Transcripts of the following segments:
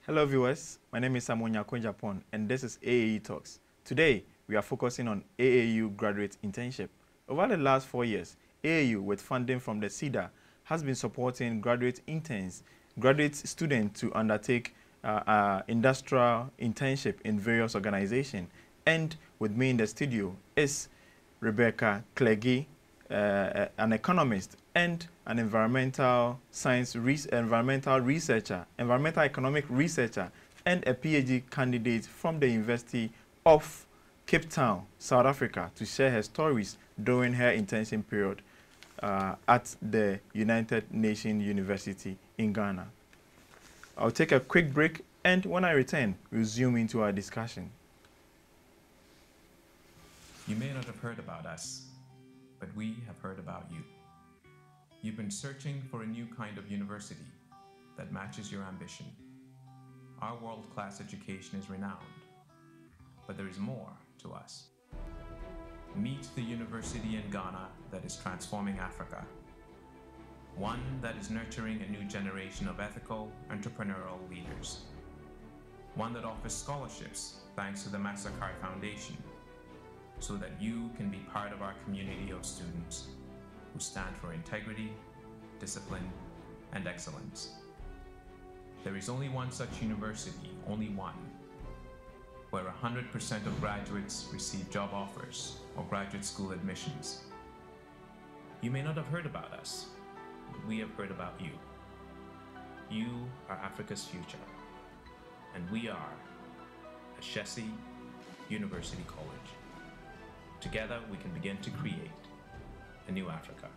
Hello viewers, my name is Agyapong and this is AAU Talks. Today, we are focusing on AAU Graduate Internship. Over the last 4 years, AAU, with funding from the CEDA, has been supporting graduate interns, graduate students to undertake industrial internship in various organizations. And with me in the studio is Afua Klege, an economist and an environmental economic researcher, and a PhD candidate from the University of Cape Town, South Africa, to share her stories during her internship period at the United Nations University in Ghana. I'll take a quick break, and when I return, we'll zoom into our discussion. You may not have heard about us, but we have heard about you. You've been searching for a new kind of university that matches your ambition. Our world-class education is renowned, but there is more to us. Meet the university in Ghana that is transforming Africa. One that is nurturing a new generation of ethical, entrepreneurial leaders. One that offers scholarships thanks to the Mastercard Foundation, so that you can be part of our community of students who stand for integrity, discipline, and excellence. There is only one such university, only one, where 100% of graduates receive job offers or graduate school admissions. You may not have heard about us, but we have heard about you. You are Africa's future, and we are Ashesi University College. Together, we can begin to create a new Africa.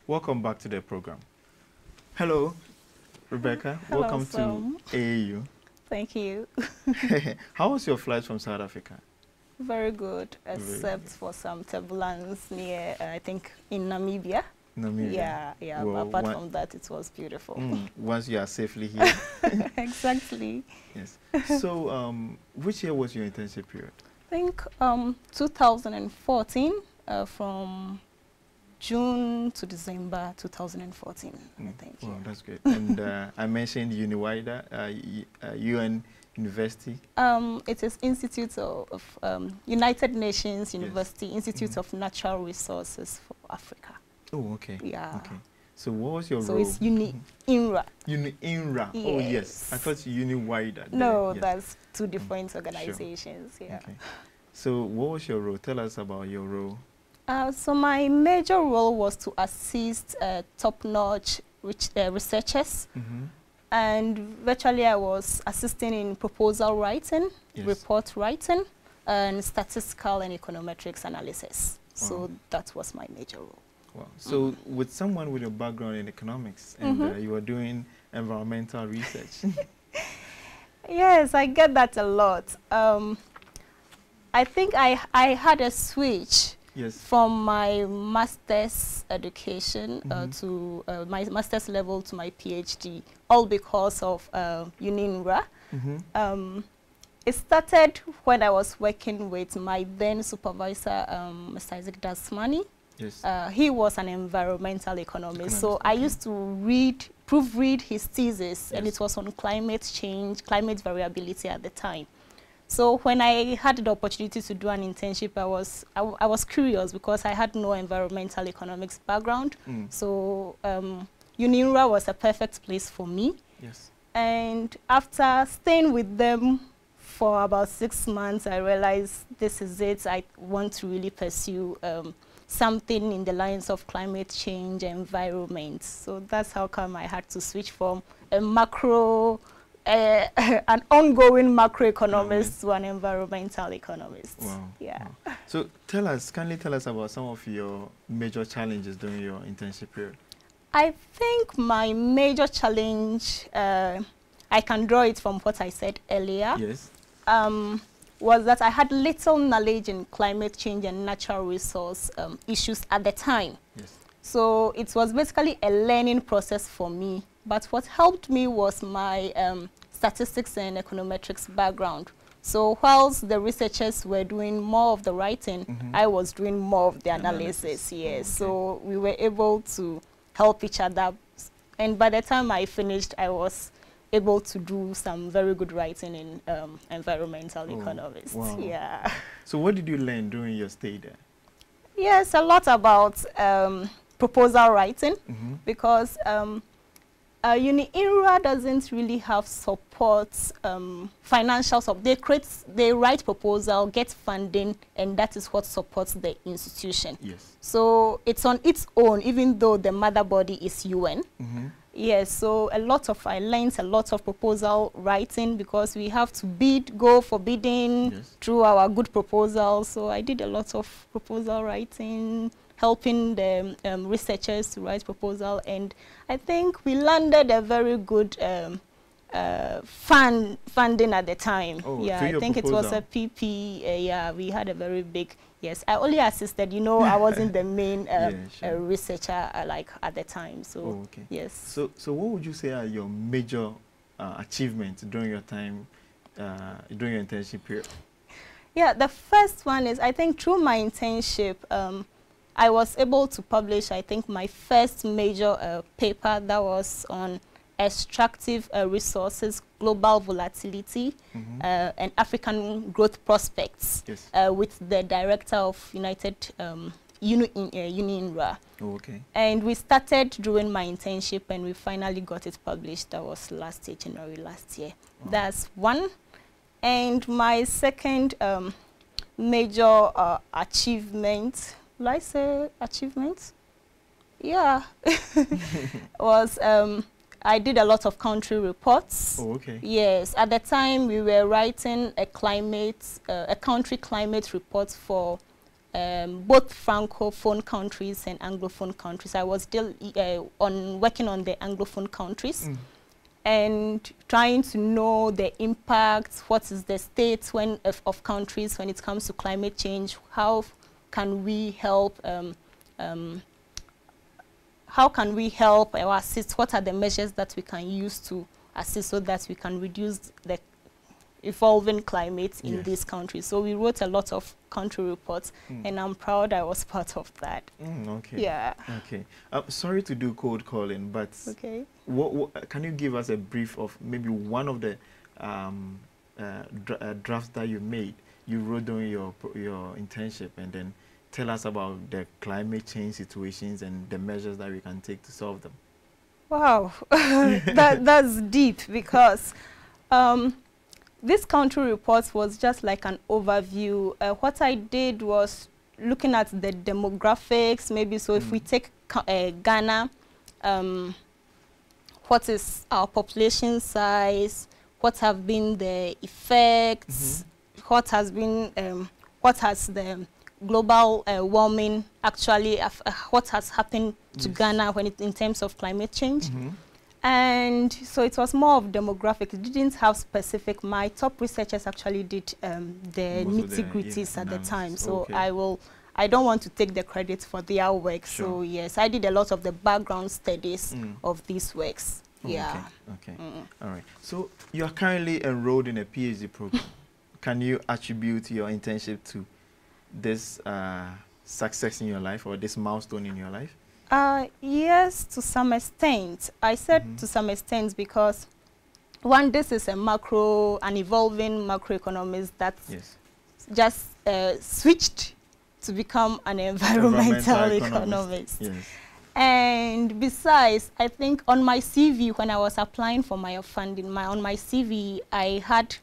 Welcome back to the program. Hello, Rebecca. Hello, welcome to AAU. Thank you. How was your flight from South Africa? Very good, except for some turbulence near, I think, in Namibia. Namibia. Yeah, well, but apart from that, it was beautiful. Once you are safely here. Exactly. Yes. So, which year was your internship period? I think 2014, from June to December 2014, I think. Well, that's great. And I mentioned UniWider, UN University. It is Institute of United Nations University, yes. Institute of Natural Resources for Africa. Oh, okay. Yeah. Okay. So what was your role? So it's INRA. INRA. Yes. Oh, yes. I thought UniWider. No, yes. That's two different organizations. Sure. Yeah. Okay. So what was your role? Tell us about your role. So my major role was to assist top-notch researchers. And virtually I was assisting in proposal writing, yes. report writing, and statistical and econometrics analysis. Wow. So that was my major role. Wow. So with someone with a background in economics and you were doing environmental research. Yes, I get that a lot. I think I had a switch, yes. from my master's education to my master's level to my PhD, all because of UNINRA. It started when I was working with my then supervisor, Mr. Isaac Dasmani. Yes. He was an environmental economist, so I used to proofread his thesis, yes. and it was on climate change, climate variability at the time. So when I had the opportunity to do an internship, I was curious because I had no environmental economics background. So UNINRA was a perfect place for me. Yes. And after staying with them for about 6 months, I realized this is it. I want to really pursue something in the lines of climate change, environment. So that's how come I had to switch from a macro, an ongoing macroeconomist to an environmental economist. Wow. Yeah. Wow. So kindly tell us about some of your major challenges during your internship period. I think my major challenge, I can draw it from what I said earlier. Yes. Was that I had little knowledge in climate change and natural resource issues at the time. Yes. So it was basically a learning process for me. But what helped me was my statistics and econometrics background. So whilst the researchers were doing more of the writing, I was doing more of the analysis. Yes. Oh, okay. So we were able to help each other. And by the time I finished, I was able to do some very good writing in environmental economics. Wow. Yeah. So what did you learn during your stay there? Yes, a lot about proposal writing, because UniInra doesn't really have support, financial support. They write proposal, get funding, and that is what supports the institution. Yes. So it's on its own, even though the mother body is UN. Yes, so I learned a lot of proposal writing, because we have to go for bidding through our good proposals. So I did a lot of proposal writing, helping the researchers to write proposal, and I think we landed a very good funding at the time. Yeah, I think it was a PP. Yeah, we had a very big. Yes, I only assisted. You know, I wasn't the main researcher like at the time. So yes. So what would you say are your major achievements during your time, during your internship period? Yeah, the first one is, I think through my internship, I was able to publish, I think, my first major paper that was on extractive resources, global volatility, and African growth prospects, with the director of UniInra. And we started during my internship, and we finally got it published. That was last year, January last year. That's one. And my second major achievement, will I say achievement? Yeah. was I did a lot of country reports. Yes, at the time we were writing a country climate report for both Francophone countries and Anglophone countries. I was still working on the Anglophone countries. And trying to know the impact, what is the state of countries when it comes to climate change, how can we help or assist, what are the measures that we can use to assist so that we can reduce the evolving climate in these countries. So we wrote a lot of country reports, and I'm proud I was part of that. Yeah. Sorry to do cold calling, but what can you give us a brief of maybe one of the drafts that you wrote during your internship, and then tell us about the climate change situations and the measures that we can take to solve them? Wow, that's deep, because this country report was just like an overview. What I did was looking at the demographics, maybe. So if we take Ghana, what is our population size? What have been the effects? What has been, what has the global warming actually, what has happened to Ghana in terms of climate change? And so it was more of demographic. It didn't have specific. My top researchers actually did the nitty-gritties at the time. So I don't want to take the credit for their work. So yes, I did a lot of the background studies of these works. Yeah. All right. So you are currently enrolled in a PhD program. Can you attribute your internship to this success in your life, or this milestone in your life? Yes, to some extent. I said to some extent because, one, this is an evolving macroeconomist that just switched to become an environmental economist. And besides, I think on my CV, when I was applying for my funding, on my CV, I had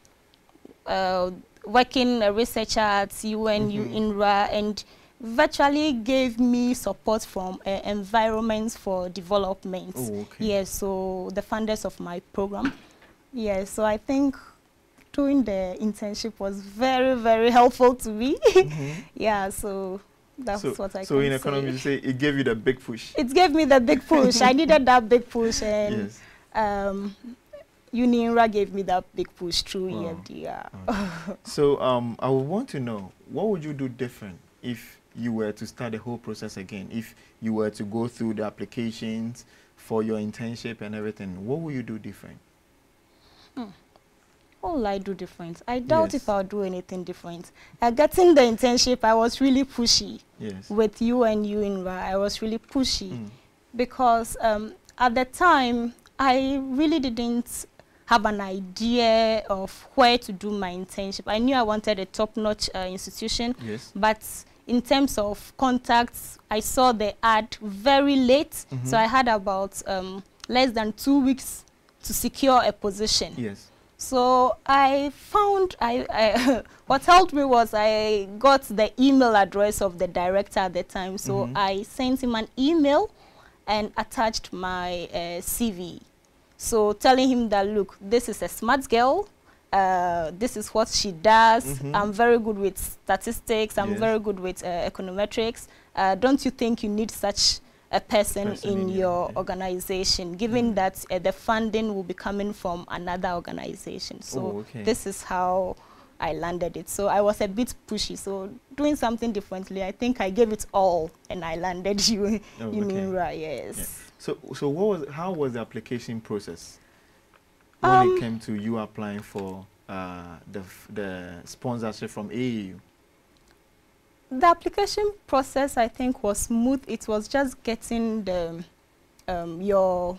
working a researcher at UNINRA, and virtually gave me support from Environments for Development. Yes, so the funders of my program. Yes, so I think doing the internship was very, very helpful to me. Yeah, so that's what I can say. So in economics, you say it gave you the big push? It gave me the big push. I needed that big push, and UNINRA gave me that big push through EFD. So I would want to know, what would you do different if you were to start the whole process again? If you were to go through the applications for your internship and everything, what would you do different? What will I do different? I doubt if I'll do anything different. Getting the internship, I was really pushy. With you and UNINRA, I was really pushy because at the time, I really didn't have an idea of where to do my internship. I knew I wanted a top-notch institution, but in terms of contacts, I saw the ad very late, so I had about less than 2 weeks to secure a position. So I found, what helped me was I got the email address of the director at the time, so I sent him an email and attached my CV. So telling him that, look, this is a smart girl, this is what she does, I'm very good with statistics, I'm very good with econometrics. Don't you think you need such a person in your organization, given that the funding will be coming from another organization? So this is how I landed it. So I was a bit pushy, so doing something differently, I think I gave it all and I landed you UNIRA, yes. So how was the application process when it came to you applying for the sponsorship from AAU? The application process, I think, was smooth. It was just getting the your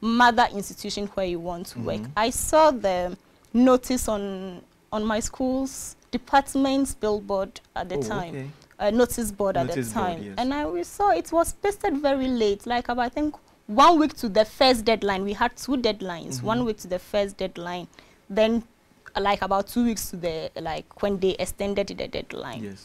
mother institution where you want to work. I saw the notice on my school's department's billboard at the time, notice board at the time, and we saw it was pasted very late, like about, I think, 1 week to the first deadline. We had 2 deadlines, 1 week to the first deadline, then like about 2 weeks to the, like, when they extended the deadline.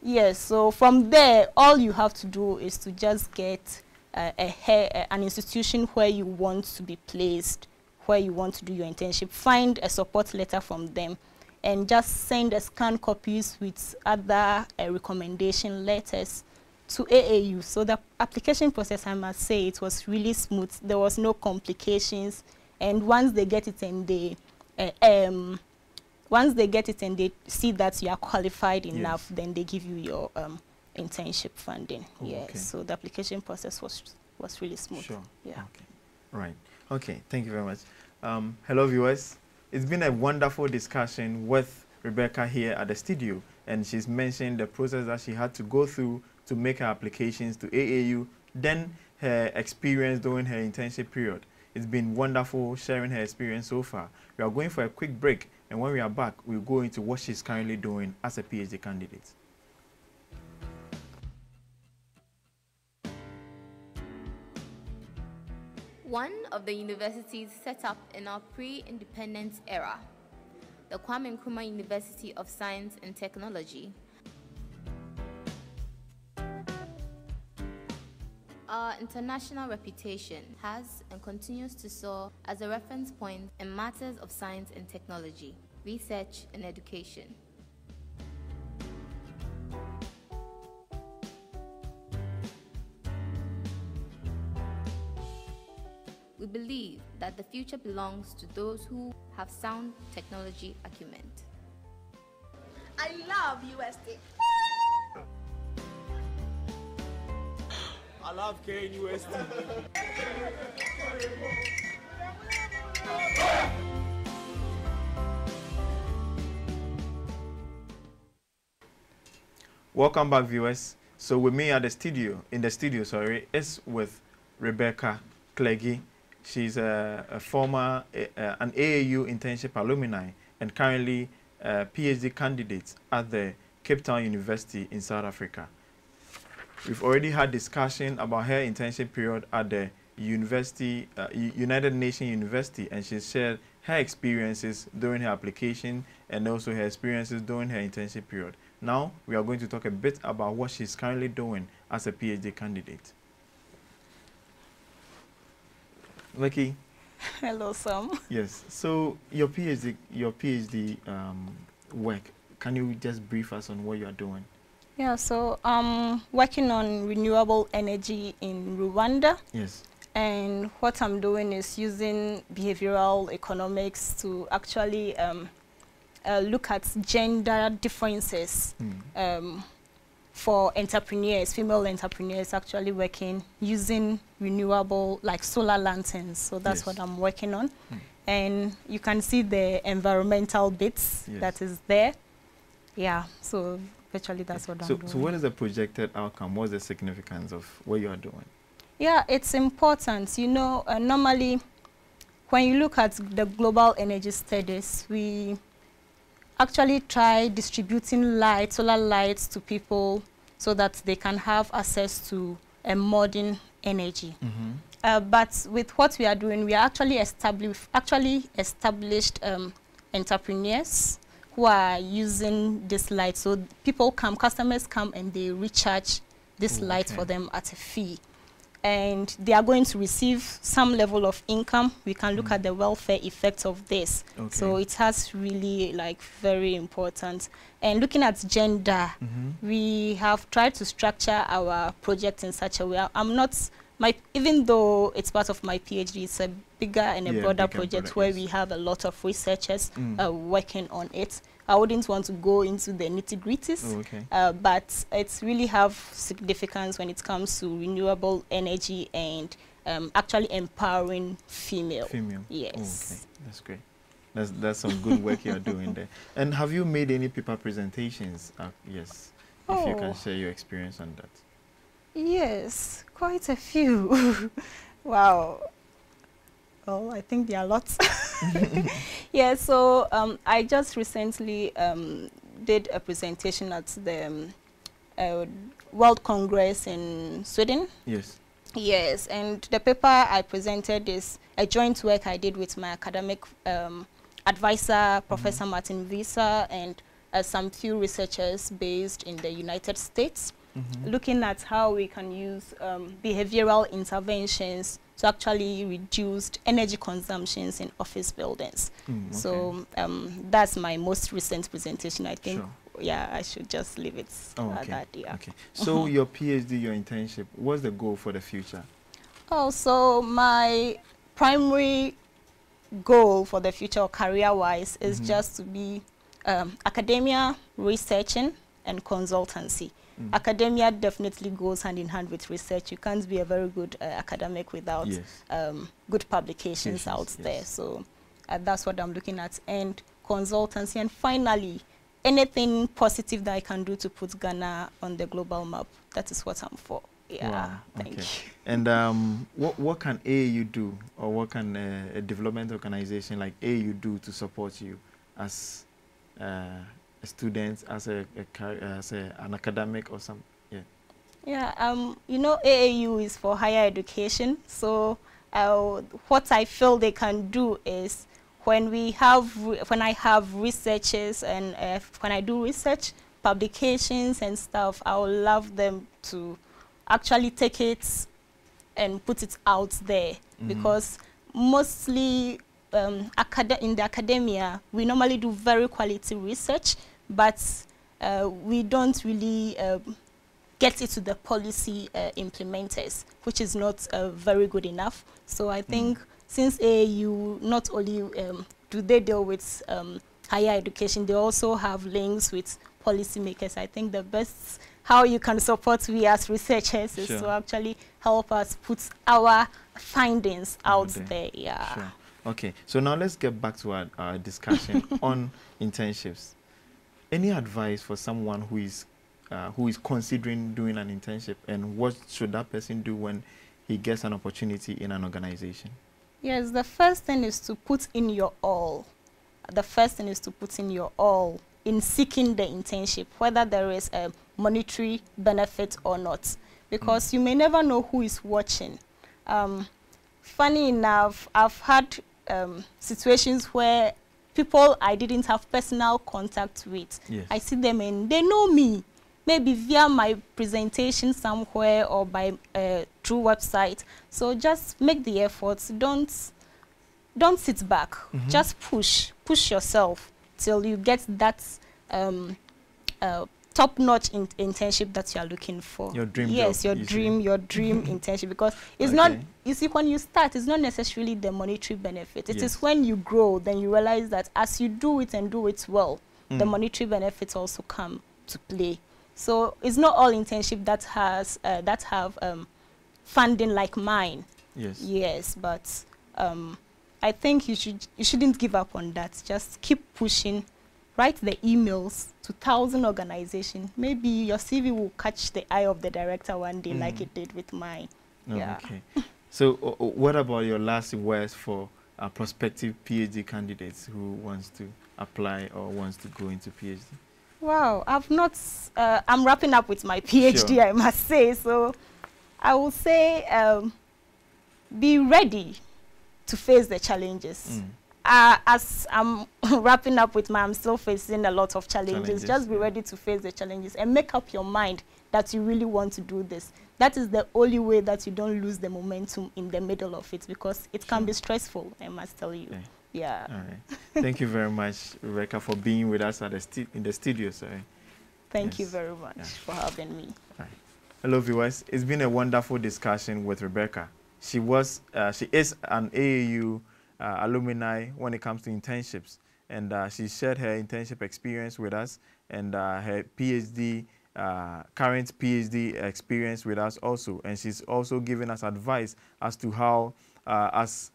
Yes, so from there, all you have to do is to just get an institution where you want to be placed, where you want to do your internship, find a support letter from them, and just send scanned copies with other recommendation letters to AAU. So the application process, I must say, it was really smooth. There was no complications, and once they get it and they see that you are qualified enough, then they give you your internship funding. So the application process was really smooth. Right. Okay, thank you very much. Hello, viewers. It's been a wonderful discussion with Rebecca here at the studio, and she's mentioned the process that she had to go through to make her applications to AAU, then her experience during her internship period. It's been wonderful sharing her experience so far. We are going for a quick break, and when we are back, we'll go into what she's currently doing as a PhD candidate. One of the universities set up in our pre-independence era, the Kwame Nkrumah University of Science and Technology. Our international reputation has and continues to soar as a reference point in matters of science and technology, research and education. We believe that the future belongs to those who have sound technology acumen. I love USD. I love KNUST. Welcome back, viewers. So with me at the studio, is with Rebecca Klege. She's a former an AAU internship alumni and currently a PhD candidate at the Cape Town University in South Africa. We've already had discussion about her internship period at the university, United Nations University, and she shared her experiences during her application and also her experiences during her internship period. Now, we are going to talk a bit about what she's currently doing as a PhD candidate. Vicky. Hello, Sam. Yes. So your PhD work, can you just brief us on what you are doing? Yeah, so I'm working on renewable energy in Rwanda. Yes. And what I'm doing is using behavioral economics to actually look at gender differences for entrepreneurs, female entrepreneurs actually working using renewable, like solar lanterns. So that's what I'm working on. And you can see the environmental bits that is there. Yeah, so virtually that's what I'm doing. So what is the projected outcome? What's the significance of what you are doing? Yeah, it's important. You know, normally when you look at the global energy studies, we actually try distributing light, solar lights to people so that they can have access to a modern energy. But with what we are doing, we are actually established entrepreneurs who are using this light. So people come, customers come, and they recharge this light for them at a fee. And they are going to receive some level of income. We can look at the welfare effects of this. So it has really very important. And looking at gender, we have tried to structure our project in such a way. Even though it's part of my PhD, it's a bigger and a broader project where we have a lot of researchers working on it. I wouldn't want to go into the nitty-gritties, but it's really have significance when it comes to renewable energy and actually empowering female. Yes. That's great. That's some good work you're doing there. And have you made any paper presentations? Yes, if you can share your experience on that. Yes, quite a few. Wow. Oh, I think there are lots. Yeah, so I just recently did a presentation at the World Congress in Sweden. Yes. Yes, and the paper I presented is a joint work I did with my academic advisor, Professor Martin Visa, and some few researchers based in the United States, looking at how we can use behavioral interventions to actually reduce energy consumptions in office buildings. So that's my most recent presentation. I think, yeah, I should just leave it at that. Yeah. So your PhD, your internship, what's the goal for the future? So my primary goal for the future, career-wise, is just to be academia, researching, and consultancy. Academia definitely goes hand in hand with research. You can't be a very good academic without good publications out there. So that's what I'm looking at. And consultancy. And finally, anything positive that I can do to put Ghana on the global map. That is what I'm for. Yeah. Wow. Thank you. And what can AAU do, or what can a development organization like AAU do to support you as students, as an academic or something? You know, AAU is for higher education. So what I feel they can do is when I have researchers and when I do research, publications and stuff, I would love them to actually take it and put it out there, because mostly in the academia, we normally do very quality research, but we don't really get it to the policy implementers, which is not very good enough. So I think since AAU not only do they deal with higher education, they also have links with policymakers. I think the best how you can support we as researchers is to actually help us put our findings out there. Yeah. Okay, so now let's get back to our discussion on internships. Any advice for someone who is considering doing an internship, and what should that person do when he gets an opportunity in an organization? Yes, the first thing is to put in your all. The first thing is to put in your all in seeking the internship, whether there is a monetary benefit or not, because you may never know who is watching. Funny enough, I've had situations where people I didn't have personal contact with, I see them and they know me, maybe via my presentation somewhere or by through website. So just make the efforts. Don't sit back. Just push yourself till you get that top-notch internship that you are looking for. Your dream job, your dream internship, because it's not, you see, when you start, it's not necessarily the monetary benefit. It is when you grow, then you realize that as you do it and do it well, the monetary benefits also come to play. So it's not all internship that have funding like mine. Yes, but I think you shouldn't give up on that. Just keep pushing. Write the emails to 1,000 organizations. Maybe your CV will catch the eye of the director one day, like it did with mine. Okay. So what about your last words for prospective PhD candidates who wants to apply or wants to go into PhD? Wow, I'm wrapping up with my PhD, sure. I must say. So I will say be ready to face the challenges. As I'm wrapping up with I'm still facing a lot of challenges. Just be ready to face the challenges and make up your mind that you really want to do this. That is the only way that you don't lose the momentum in the middle of it, because it can be stressful, I must tell you. Okay. Yeah. All right. Thank you very much, Rebecca, for being with us at in the studio. Sorry. Thank you very much for having me. All right. Hello, viewers. It's been a wonderful discussion with Rebecca. She is an AAU alumni when it comes to internships, and she shared her internship experience with us and her PhD, current PhD experience with us also. And she's also given us advice as to how, as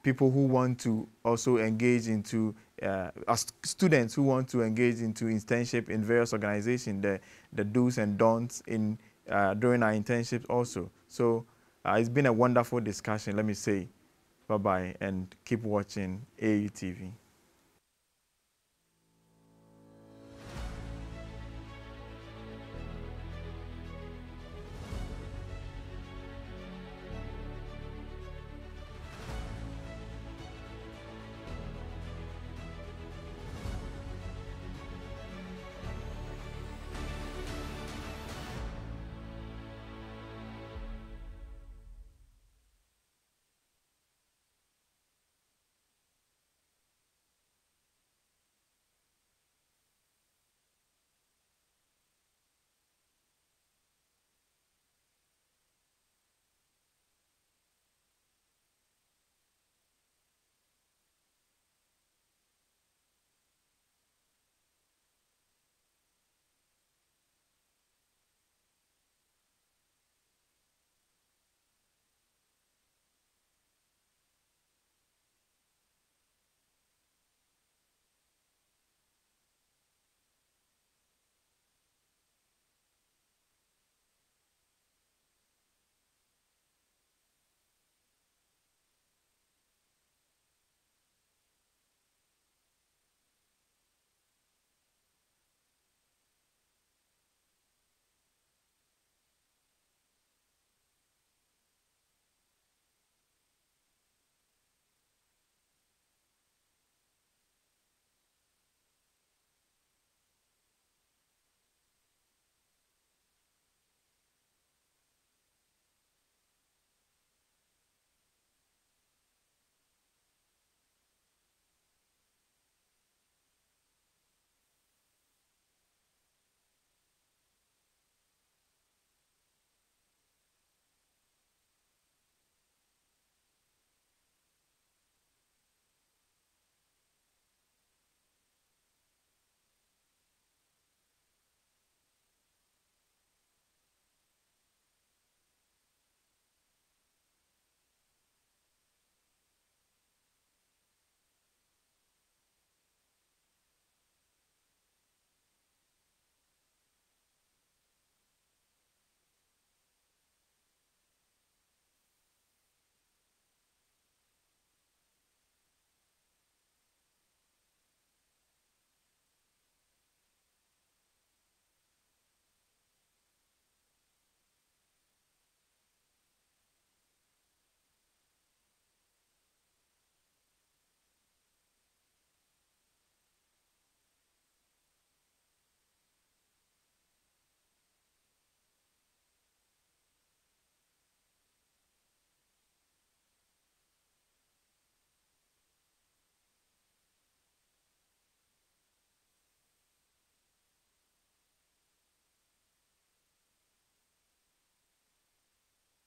people who want to also engage into, as students who want to engage into internship in various organizations, the do's and don'ts in during our internships also. So it's been a wonderful discussion. Let me say bye-bye and keep watching AAUTV.